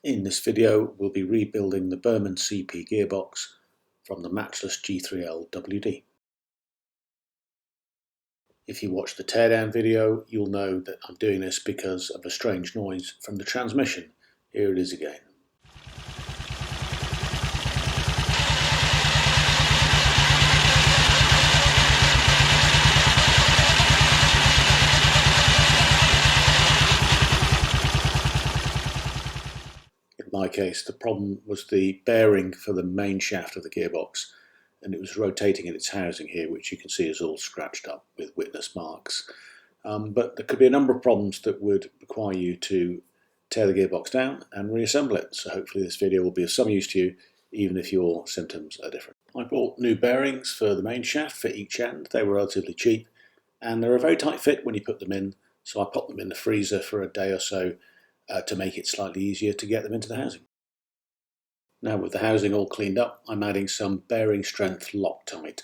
In this video we'll be rebuilding the Burman CP Gearbox from the Matchless G3L WD. If you watch the teardown video you'll know that I'm doing this because of a strange noise from the transmission. Here it is again. In my case, the problem was the bearing for the main shaft of the gearbox, and it was rotating in its housing here, which you can see is all scratched up with witness marks. But there could be a number of problems that would require you to tear the gearbox down and reassemble it. So hopefully this video will be of some use to you, even if your symptoms are different. I bought new bearings for the main shaft for each end. They were relatively cheap, and they're a very tight fit when you put them in, so I popped them in the freezer for a day or so to make it slightly easier to get them into the housing. Now with the housing all cleaned up, I'm adding some bearing strength Loctite.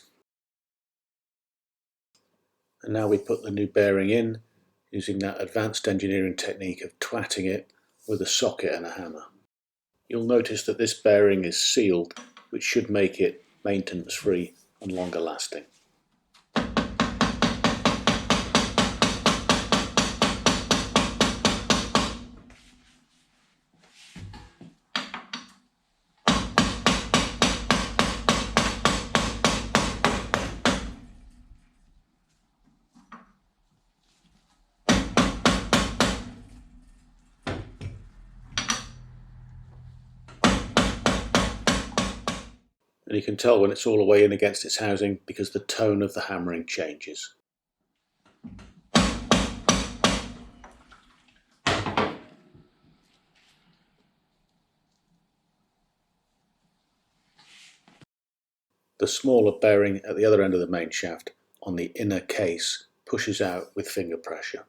And now we put the new bearing in using that advanced engineering technique of twatting it with a socket and a hammer. You'll notice that this bearing is sealed, which should make it maintenance free and longer lasting. And you can tell when it's all the way in against its housing because the tone of the hammering changes. The smaller bearing at the other end of the main shaft on the inner case pushes out with finger pressure.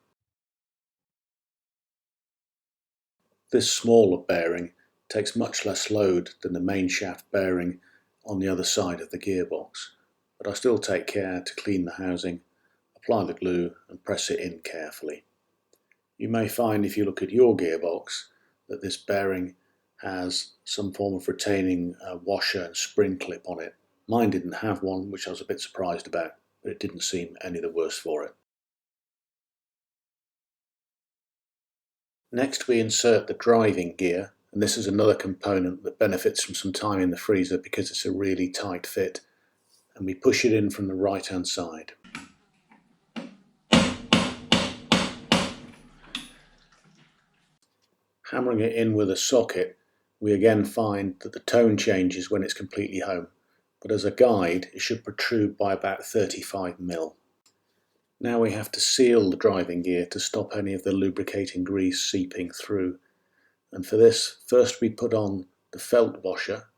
This smaller bearing takes much less load than the main shaft bearing on the other side of the gearbox, but I still take care to clean the housing, apply the glue and press it in carefully. You may find if you look at your gearbox that this bearing has some form of retaining washer and spring clip on it. Mine didn't have one, which I was a bit surprised about, but it didn't seem any the worse for it. Next we insert the driving gear, and this is another component that benefits from some time in the freezer because it's a really tight fit, and we push it in from the right hand side. Hammering it in with a socket, we again find that the tone changes when it's completely home, but as a guide it should protrude by about 35 mil. Now we have to seal the driving gear to stop any of the lubricating grease seeping through, and for this first we put on the felt washer,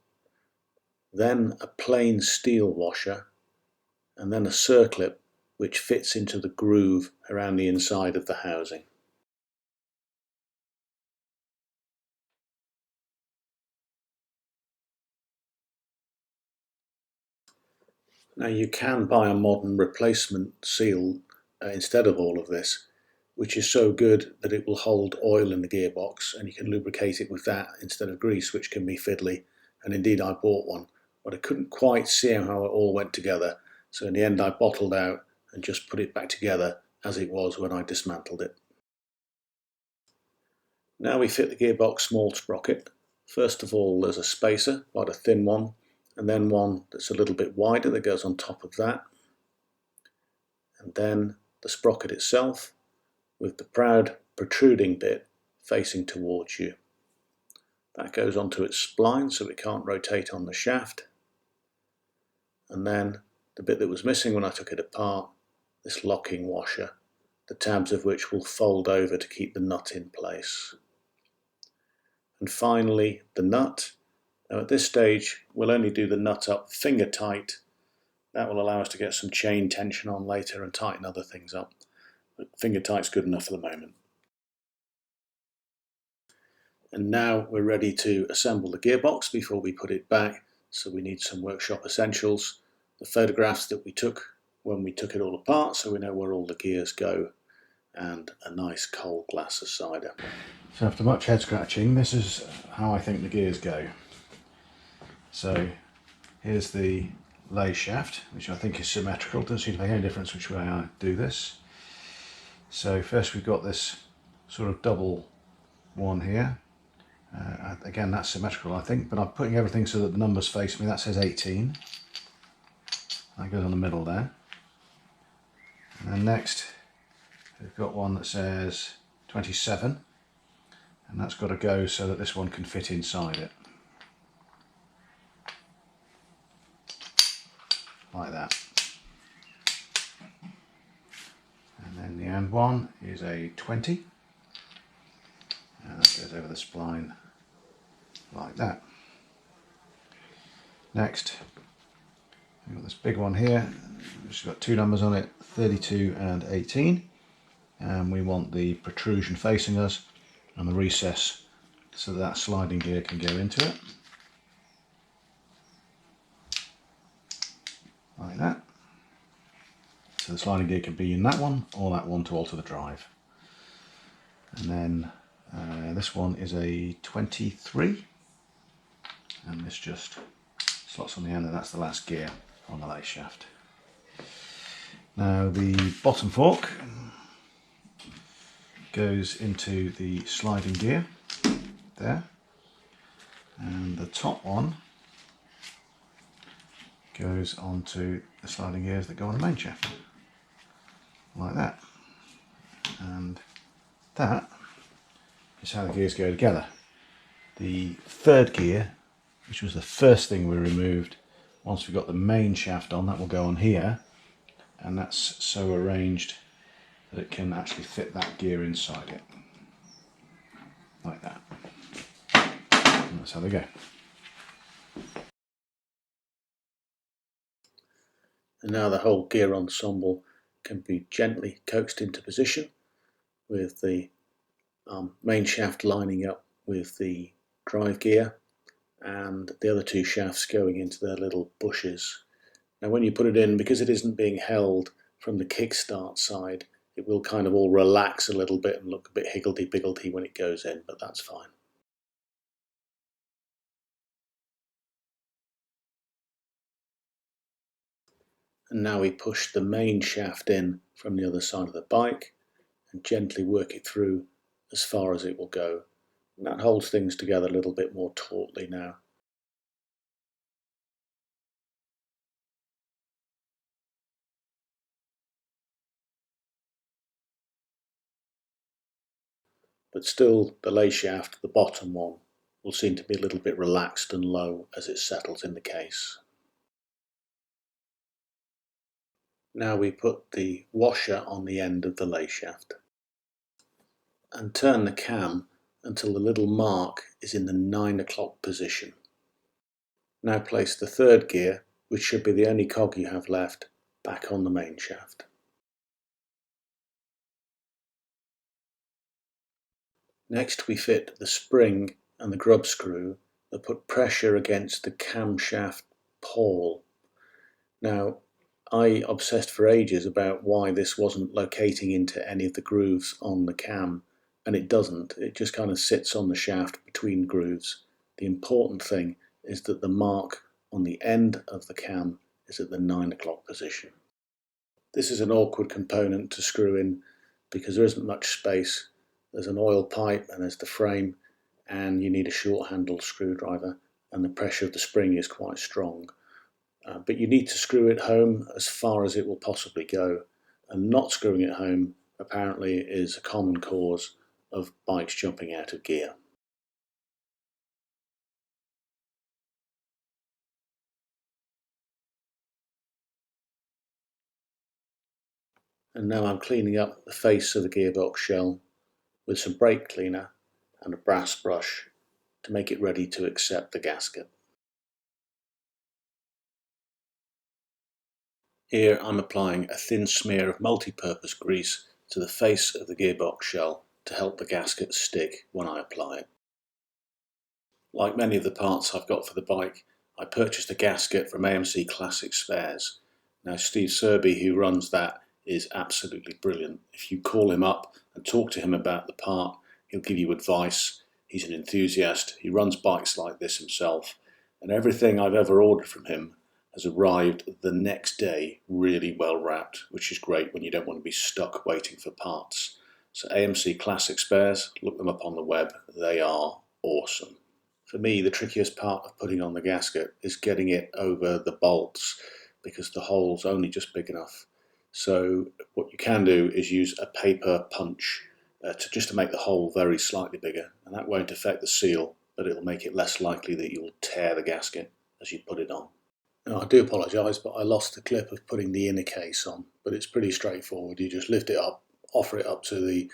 then a plain steel washer, and then a circlip which fits into the groove around the inside of the housing. Now you can buy a modern replacement seal instead of all of this, which is so good that it will hold oil in the gearbox and you can lubricate it with that instead of grease, which can be fiddly, and indeed I bought one, but I couldn't quite see how it all went together, so in the end I bottled out and just put it back together as it was when I dismantled it. Now we fit the gearbox small sprocket. First of all there's a spacer, quite a thin one, and then one that's a little bit wider that goes on top of that, and then the sprocket itself with the proud protruding bit facing towards you. That goes onto its spline so it can't rotate on the shaft, and then the bit that was missing when I took it apart, this locking washer, the tabs of which will fold over to keep the nut in place. And finally the nut. Now at this stage we'll only do the nut up finger tight. That will allow us to get some chain tension on later and tighten other things up, but finger tight's good enough for the moment. And now we're ready to assemble the gearbox before we put it back, so we need some workshop essentials, the photographs that we took when we took it all apart so we know where all the gears go, and a nice cold glass of cider. So after much head scratching, this is how I think the gears go. So here's the lay shaft, which I think is symmetrical. Doesn't seem to make any difference which way I do this. So first we've got this sort of double one here. Again, that's symmetrical, I think, but I'm putting everything so that the numbers face me. That says 18. That goes on the middle there. And then next, we've got one that says 27, and that's got to go so that this one can fit inside it. Like that. And then the end one is a 20, and that goes over the spline like that. Next, we've got this big one here, which has got two numbers on it, 32 and 18, and we want the protrusion facing us and the recess so that sliding gear can go into it. Like that. So the sliding gear can be in that one or that one to alter the drive. And then this one is a 23, and this just slots on the end, and that's the last gear on the lay shaft. Now the bottom fork goes into the sliding gear there, and the top one goes onto the sliding gears that go on the main shaft, like that. And that is how the gears go together. The third gear, which was the first thing we removed, once we've got the main shaft on, that will go on here, and that's so arranged that it can actually fit that gear inside it, like that. And that's how they go. And now the whole gear ensemble can be gently coaxed into position with the main shaft lining up with the drive gear and the other two shafts going into their little bushes. Now when you put it in, because it isn't being held from the kickstart side, it will kind of all relax a little bit and look a bit higgledy-piggledy when it goes in, but that's fine. And now we push the main shaft in from the other side of the bike and gently work it through as far as it will go. And that holds things together a little bit more tautly now. But still, the lay shaft, the bottom one, will seem to be a little bit relaxed and low as it settles in the case. Now we put the washer on the end of the lay shaft and turn the cam until the little mark is in the 9 o'clock position. Now place the third gear, which should be the only cog you have left, back on the main shaft. Next we fit the spring and the grub screw that put pressure against the camshaft pawl. Now I obsessed for ages about why this wasn't locating into any of the grooves on the cam, and it doesn't. It just kind of sits on the shaft between grooves. The important thing is that the mark on the end of the cam is at the 9 o'clock position. This is an awkward component to screw in because there isn't much space. There's an oil pipe and there's the frame, and you need a short handled screwdriver, and the pressure of the spring is quite strong. But you need to screw it home as far as it will possibly go, and not screwing it home apparently is a common cause of bikes jumping out of gear. And now I'm cleaning up the face of the gearbox shell with some brake cleaner and a brass brush to make it ready to accept the gasket. Here I'm applying a thin smear of multi-purpose grease to the face of the gearbox shell to help the gasket stick when I apply it. Like many of the parts I've got for the bike, I purchased a gasket from AMC Classic Spares. Now Steve Serby, who runs that, is absolutely brilliant. If you call him up and talk to him about the part, he'll give you advice. He's an enthusiast. He runs bikes like this himself, and everything I've ever ordered from him has arrived the next day really well wrapped, which is great when you don't want to be stuck waiting for parts. So AMC Classic Spares, look them up on the web. They are awesome. For me, the trickiest part of putting on the gasket is getting it over the bolts, because the hole's only just big enough. So what you can do is use a paper punch just to make the hole very slightly bigger, and that won't affect the seal, but it'll make it less likely that you'll tear the gasket as you put it on. Now, I do apologise, but I lost the clip of putting the inner case on, but it's pretty straightforward. You just lift it up, offer it up to the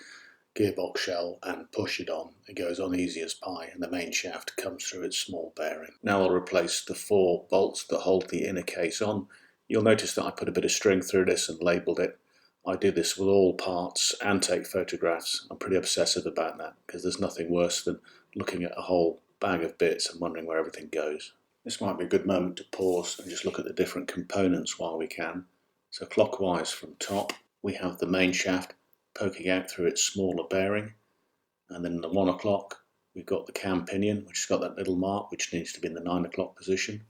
gearbox shell and push it on. It goes on easy as pie, and the main shaft comes through its small bearing. Now I'll replace the 4 bolts that hold the inner case on. You'll notice that I put a bit of string through this and labelled it. I do this with all parts and take photographs. I'm pretty obsessive about that, because there's nothing worse than looking at a whole bag of bits and wondering where everything goes. This might be a good moment to pause and just look at the different components while we can. So clockwise from top, we have the main shaft poking out through its smaller bearing, and then in the 1 o'clock we've got the cam pinion, which has got that little mark which needs to be in the 9 o'clock position,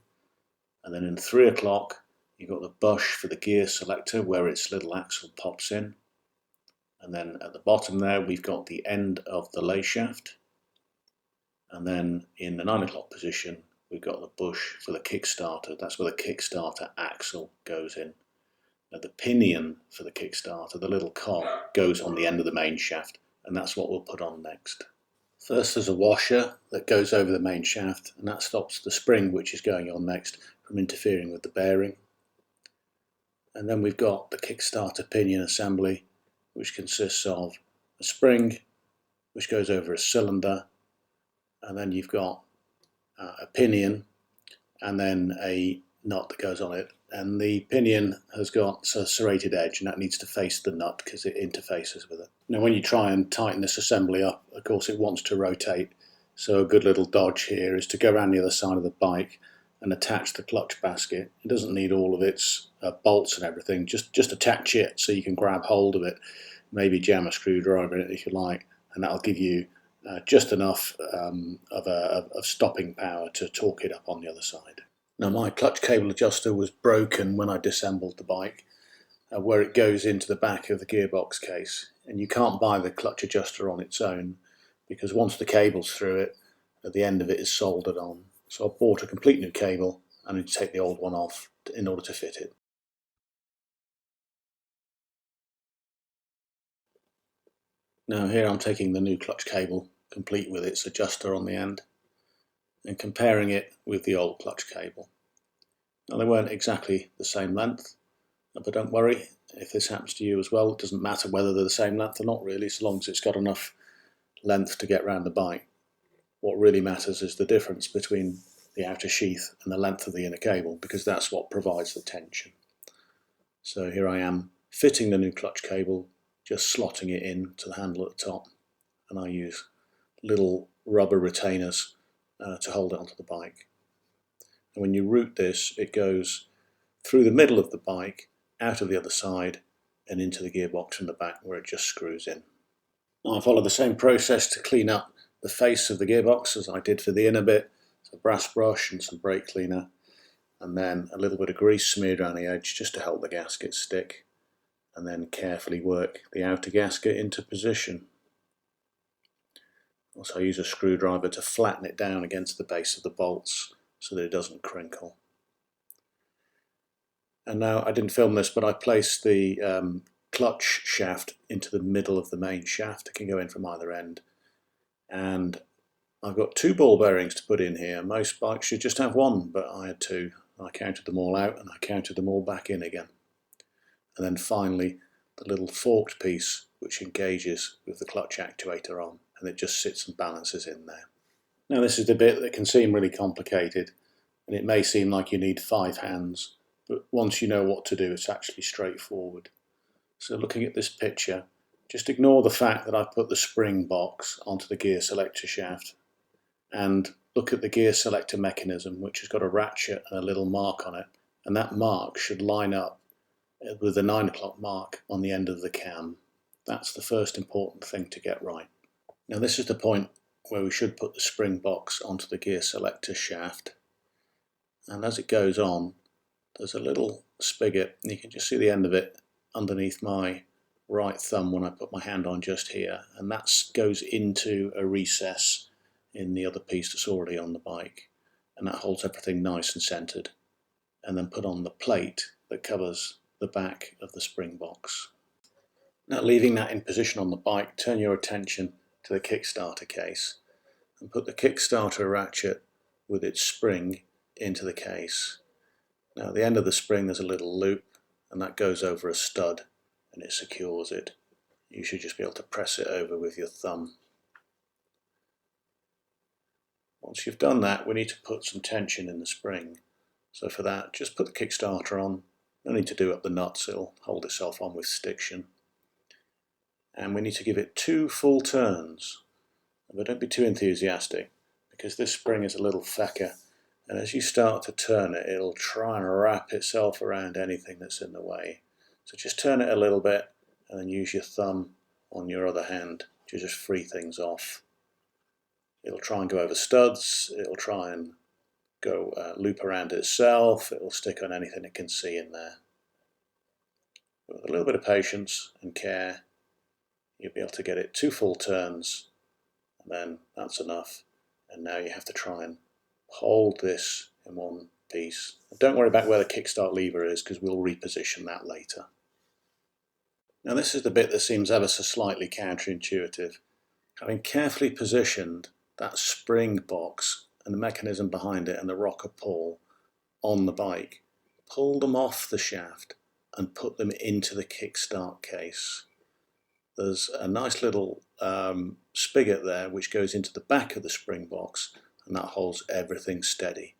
and then in 3 o'clock you've got the bush for the gear selector where its little axle pops in, and then at the bottom there we've got the end of the lay shaft, and then in the 9 o'clock position we've got the bush for the kickstarter. That's where the kickstarter axle goes in. Now the pinion for the kickstarter, the little cog, goes on the end of the main shaft, and that's what we'll put on next. First there's a washer that goes over the main shaft, and that stops the spring which is going on next from interfering with the bearing. And then we've got the kickstarter pinion assembly, which consists of a spring which goes over a cylinder, and then you've got a pinion and then a nut that goes on it, and the pinion has got a serrated edge, and that needs to face the nut because it interfaces with it. Now when you try and tighten this assembly up, of course it wants to rotate, so a good little dodge here is to go around the other side of the bike and attach the clutch basket. It doesn't need all of its bolts and everything, just attach it so you can grab hold of it, maybe jam a screwdriver in it if you like, and that'll give you just enough of stopping power to torque it up on the other side. Now my clutch cable adjuster was broken when I disassembled the bike, where it goes into the back of the gearbox case, and you can't buy the clutch adjuster on its own, because once the cable's through it, the end of it is soldered on. So I bought a complete new cable and I need to take the old one off in order to fit it. Now here I'm taking the new clutch cable, complete with its adjuster on the end, and comparing it with the old clutch cable. Now they weren't exactly the same length, but don't worry, if this happens to you as well, it doesn't matter whether they're the same length or not really, so long as it's got enough length to get around the bike. What really matters is the difference between the outer sheath and the length of the inner cable, because that's what provides the tension. So here I am fitting the new clutch cable, just slotting it in to the handle at the top, and I use little rubber retainers to hold it onto the bike. And when you route this, it goes through the middle of the bike, out of the other side, and into the gearbox in the back where it just screws in. Now I follow the same process to clean up the face of the gearbox as I did for the inner bit. So brass brush and some brake cleaner, and then a little bit of grease smeared around the edge just to help the gasket stick, and then carefully work the outer gasket into position. Also I use a screwdriver to flatten it down against the base of the bolts so that it doesn't crinkle. And now I didn't film this, but I placed the clutch shaft into the middle of the main shaft. It can go in from either end, and I've got 2 ball bearings to put in here. Most bikes should just have 1, but I had 2. I counted them all out and I counted them all back in again. And then finally the little forked piece which engages with the clutch actuator on, and it just sits and balances in there. Now this is the bit that can seem really complicated, and it may seem like you need 5 hands, but once you know what to do, it's actually straightforward. So looking at this picture, just ignore the fact that I've put the spring box onto the gear selector shaft, and look at the gear selector mechanism, which has got a ratchet and a little mark on it, and that mark should line up with the 9 o'clock mark on the end of the cam. That's the first important thing to get right. Now this is the point where we should put the spring box onto the gear selector shaft, and as it goes on there's a little spigot, and you can just see the end of it underneath my right thumb when I put my hand on just here, and that goes into a recess in the other piece that's already on the bike, and that holds everything nice and centered, and then put on the plate that covers the back of the spring box. Now, leaving that in position on the bike, turn your attention to the Kickstarter case and put the Kickstarter ratchet with its spring into the case. Now at the end of the spring there's a little loop, and that goes over a stud and it secures it. You should just be able to press it over with your thumb. Once you've done that, we need to put some tension in the spring. So for that, just put the Kickstarter on. No need to do up the nuts, it'll hold itself on with stiction. And we need to give it 2 full turns. But don't be too enthusiastic, because this spring is a little fecker, and as you start to turn it, it'll try and wrap itself around anything that's in the way. So just turn it a little bit, and then use your thumb on your other hand to just free things off. It'll try and go over studs, it'll try and go loop around itself, it'll stick on anything it can see in there. But with a little bit of patience and care, you'll be able to get it 2 full turns, and then that's enough. And now you have to try and hold this in one piece. Don't worry about where the kickstart lever is, because we'll reposition that later. Now this is the bit that seems ever so slightly counterintuitive. Having carefully positioned that spring box and the mechanism behind it and the rocker pull on the bike, pull them off the shaft and put them into the kickstart case. There's a nice little spigot there which goes into the back of the spring box, and that holds everything steady.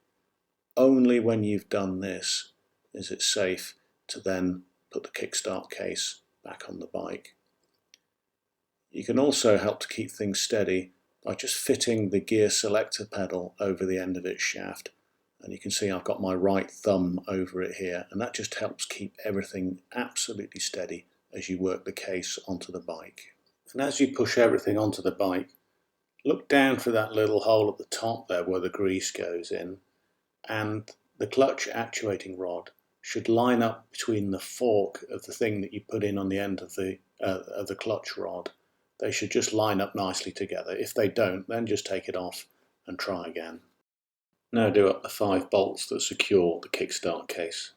Only when you've done this is it safe to then put the kickstart case back on the bike. You can also help to keep things steady by just fitting the gear selector pedal over the end of its shaft, and you can see I've got my right thumb over it here, and that just helps keep everything absolutely steady as you work the case onto the bike. And as you push everything onto the bike, look down through that little hole at the top there where the grease goes in, and the clutch actuating rod should line up between the fork of the thing that you put in on the end of the clutch rod. They should just line up nicely together. If they don't, then just take it off and try again. Now do up the 5 bolts that secure the kickstart case.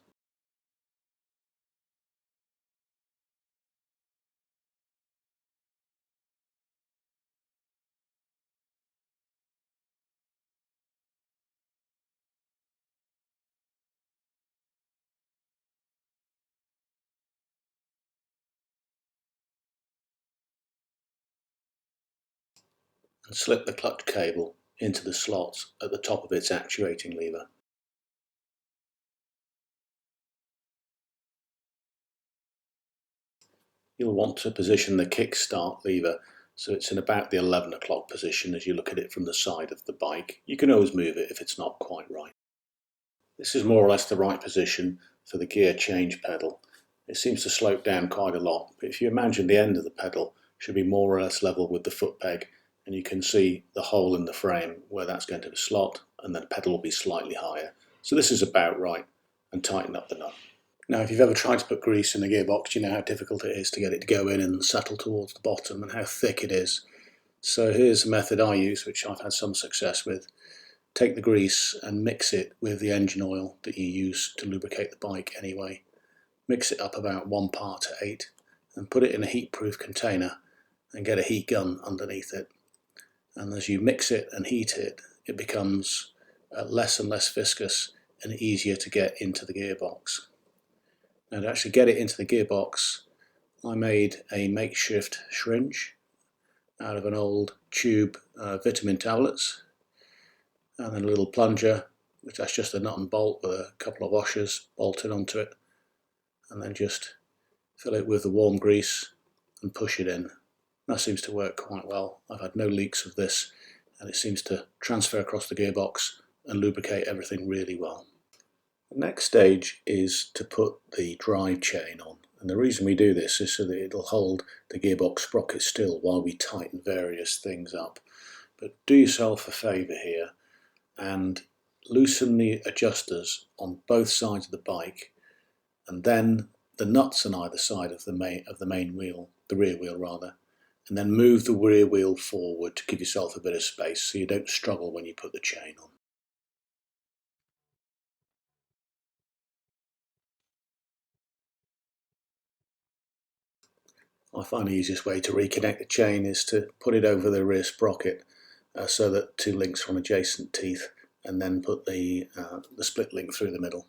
And slip the clutch cable into the slots at the top of its actuating lever. You'll want to position the kickstart lever so it's in about the 11 o'clock position as you look at it from the side of the bike. You can always move it if it's not quite right. This is more or less the right position for the gear change pedal. It seems to slope down quite a lot, but if you imagine the end of the pedal should be more or less level with the foot peg, and you can see the hole in the frame where that's going to slot, and then the pedal will be slightly higher. So this is about right, and tighten up the nut. Now if you've ever tried to put grease in a gearbox, you know how difficult it is to get it to go in and settle towards the bottom, and how thick it is. So here's a method I use, which I've had some success with. Take the grease and mix it with the engine oil that you use to lubricate the bike anyway. Mix it up about 1 part to 8 and put it in a heat-proof container and get a heat gun underneath it. And as you mix it and heat it, it becomes less and less viscous and easier to get into the gearbox. Now to actually get it into the gearbox, I made a makeshift syringe out of an old tube vitamin tablets, and then a little plunger, which that's just a nut and bolt with a couple of washers bolted onto it, and then just fill it with the warm grease and push it in. That seems to work quite well. I've had no leaks of this, and it seems to transfer across the gearbox and lubricate everything really well. The next stage is to put the drive chain on, and the reason we do this is so that it'll hold the gearbox sprocket still while we tighten various things up. But do yourself a favour here and loosen the adjusters on both sides of the bike, and then the nuts on either side of the main wheel, the rear wheel rather, and then move the rear wheel forward to give yourself a bit of space so you don't struggle when you put the chain on. I find the easiest way to reconnect the chain is to put it over the rear sprocket so that two links are on adjacent teeth, and then put the split link through the middle.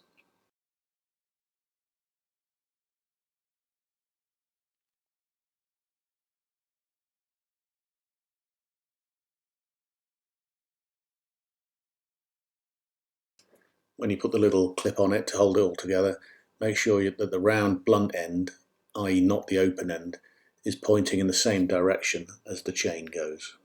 When you put the little clip on it to hold it all together, make sure that the round blunt end, i.e. not the open end, is pointing in the same direction as the chain goes.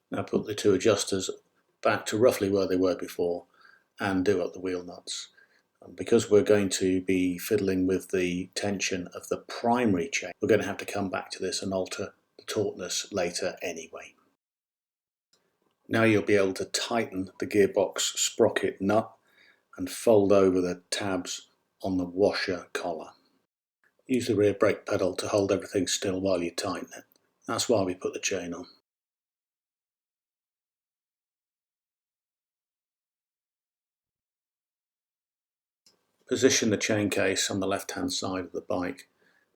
Now put the two adjusters back to roughly where they were before and do up the wheel nuts. And because we're going to be fiddling with the tension of the primary chain, we're going to have to come back to this and alter the tautness later anyway. Now you'll be able to tighten the gearbox sprocket nut and fold over the tabs on the washer collar. Use the rear brake pedal to hold everything still while you tighten it. That's why we put the chain on. Position the chain case on the left hand side of the bike.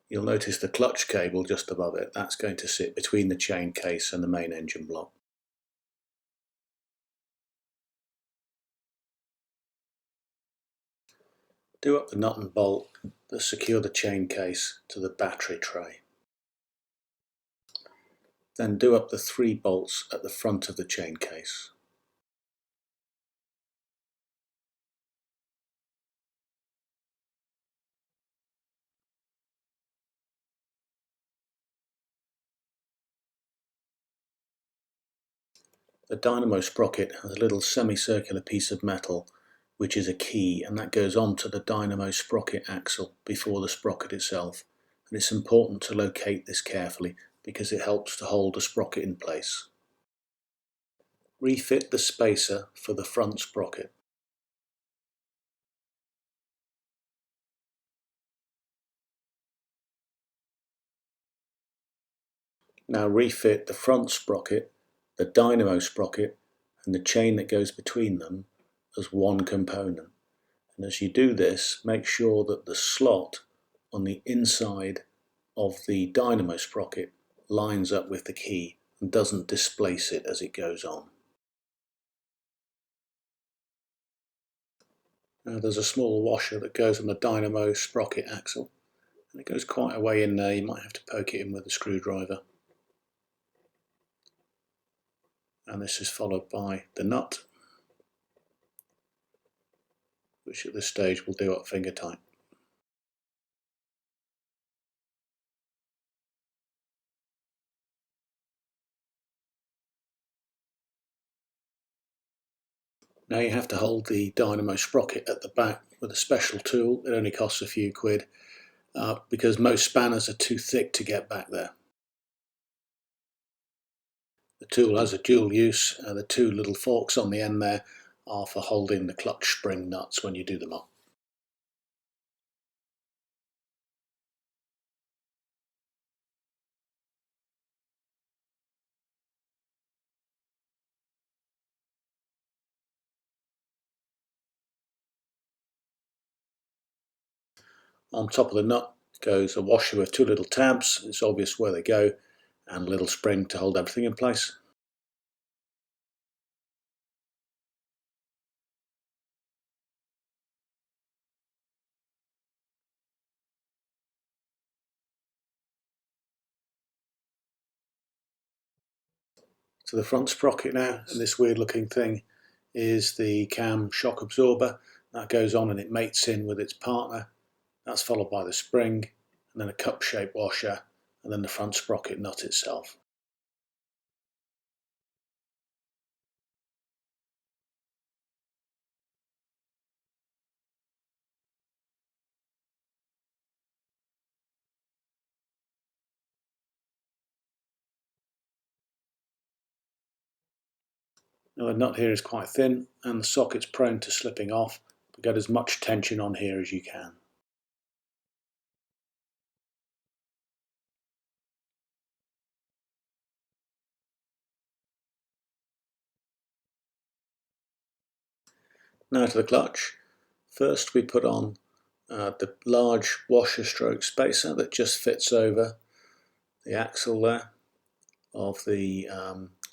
You'll notice the clutch cable just above it. That's going to sit between the chain case and the main engine block. Do up the nut and bolt that secure the chain case to the battery tray. Then do up the 3 bolts at the front of the chain case. The dynamo sprocket has a little semicircular piece of metal which is a key, and that goes onto the dynamo sprocket axle before the sprocket itself, and it's important to locate this carefully because it helps to hold the sprocket in place. Refit the spacer for the front sprocket. Now refit the front sprocket, the dynamo sprocket, and the chain that goes between them as one component. And as you do this, make sure that the slot on the inside of the dynamo sprocket lines up with the key and doesn't displace it as it goes on. Now there's a small washer that goes on the dynamo sprocket axle, and it goes quite a way in there. You might have to poke it in with a screwdriver. And this is followed by the nut, which at this stage will do up finger tight. Now you have to hold the dynamo sprocket at the back with a special tool. It only costs a few quid because most spanners are too thick to get back there. The tool has a dual use. The 2 little forks on the end there are for holding the clutch spring nuts when you do them up. On top of the nut goes a washer with 2 little tabs. It's obvious where they go, and a little spring to hold everything in place. to the front sprocket now, and this weird looking thing is the cam shock absorber. That goes on and it mates in with its partner. That's followed by the spring, and then a cup-shaped washer, and then the front sprocket nut itself. Now the nut here is quite thin and the socket's prone to slipping off, but get as much tension on here as you can. Now to the clutch. First we put on the large washer stroke spacer that just fits over the axle there of the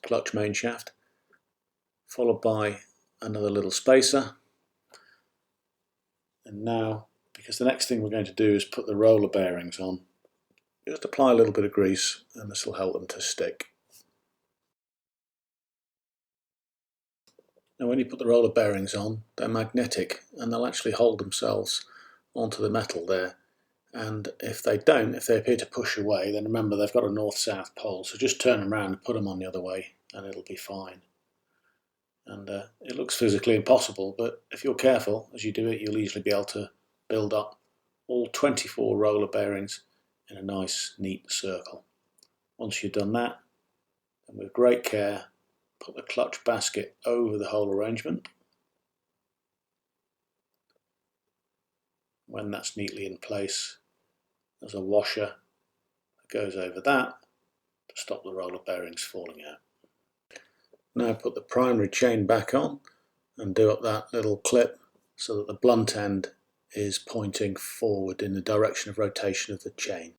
clutch main shaft, followed by another little spacer. And now, because the next thing we're going to do is put the roller bearings on, just apply a little bit of grease and this will help them to stick. Now when you put the roller bearings on, they're magnetic and they'll actually hold themselves onto the metal there. And if they don't, if they appear to push away, then remember they've got a north-south pole, so just turn them around and put them on the other way and it'll be fine. And it looks physically impossible, but if you're careful as you do it, you'll easily be able to build up all 24 roller bearings in a nice neat circle. Once you've done that, then with great care put the clutch basket over the whole arrangement. When that's neatly in place, there's a washer that goes over that to stop the roller bearings falling out. Now put the primary chain back on and do up that little clip so that the blunt end is pointing forward in the direction of rotation of the chain.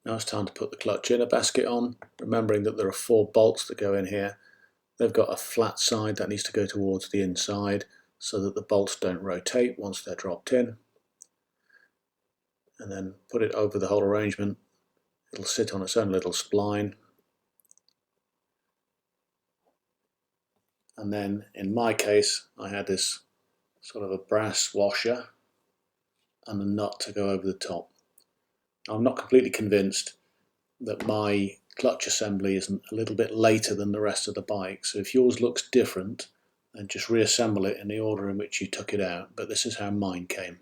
Now it's time to put the clutch inner basket on, remembering that there are 4 bolts that go in here. They've got a flat side that needs to go towards the inside so that the bolts don't rotate once they're dropped in. And then put it over the whole arrangement. It'll sit on its own little spline. And then in my case I had this sort of a brass washer and a nut to go over the top. I'm not completely convinced that my clutch assembly isn't a little bit later than the rest of the bike, so if yours looks different then just reassemble it in the order in which you took it out, but this is how mine came.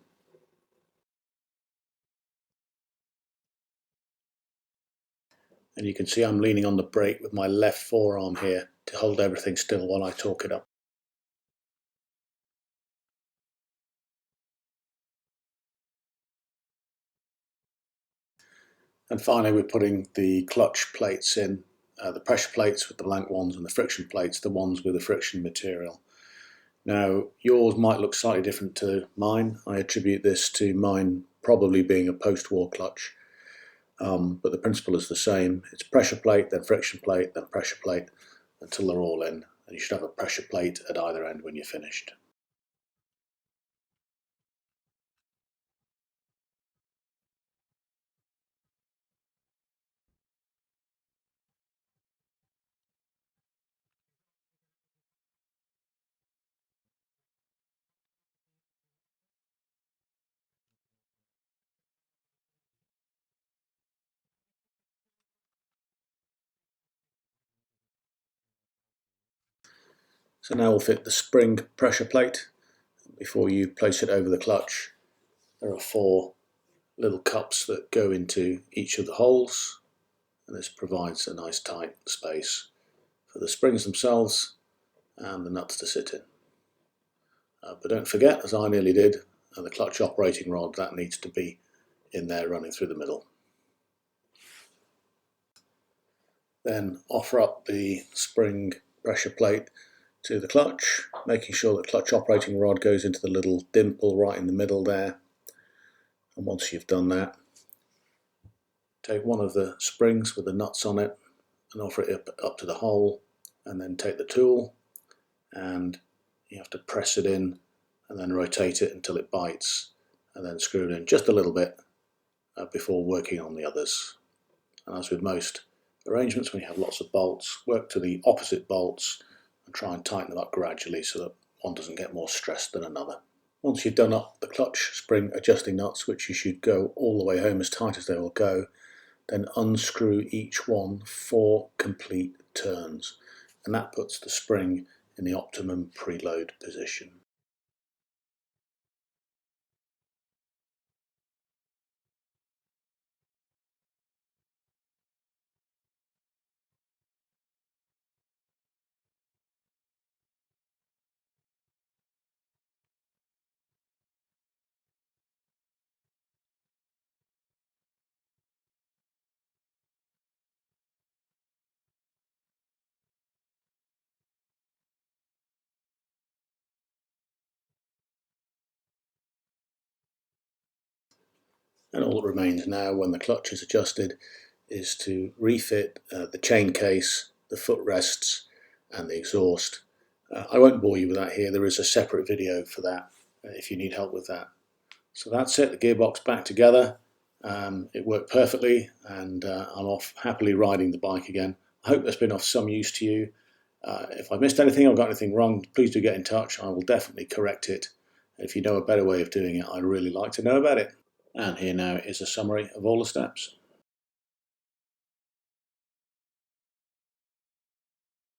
And you can see I'm leaning on the brake with my left forearm here to hold everything still while I torque it up. And finally we're putting the clutch plates in, the pressure plates with the blank ones and the friction plates, the ones with the friction material. Now yours might look slightly different to mine. I attribute this to mine probably being a post-war clutch, but the principle is the same. It's pressure plate, then friction plate, then pressure plate until they're all in, and you should have a pressure plate at either end when you're finished. So now we'll fit the spring pressure plate. Before you place it over the clutch, there are 4 little cups that go into each of the holes, and this provides a nice tight space for the springs themselves and the nuts to sit in. But don't forget, as I nearly did, the clutch operating rod, that needs to be in there running through the middle. Then offer up the spring pressure plate to the clutch, making sure the clutch operating rod goes into the little dimple right in the middle there. And once you've done that, take one of the springs with the nuts on it and offer it up to the hole, and then take the tool and you have to press it in and then rotate it until it bites, and then screw it in just a little bit before working on the others. And as with most arrangements when you have lots of bolts. Work to the opposite bolts and try and tighten them up gradually so that one doesn't get more stressed than another. Once you've done up the clutch spring adjusting nuts, which you should go all the way home as tight as they will go, then unscrew each one 4 complete turns, and that puts the spring in the optimum preload position. And all that remains now, when the clutch is adjusted, is to refit the chain case, the footrests and the exhaust. I won't bore you with that here. There is a separate video for that if you need help with that. So that's it, the gearbox back together. It worked perfectly, and I'm off happily riding the bike again. I hope that's been of some use to you. If I missed anything or got anything wrong, please do get in touch. I will definitely correct it. If you know a better way of doing it, I'd really like to know about it. And here now is a summary of all the steps.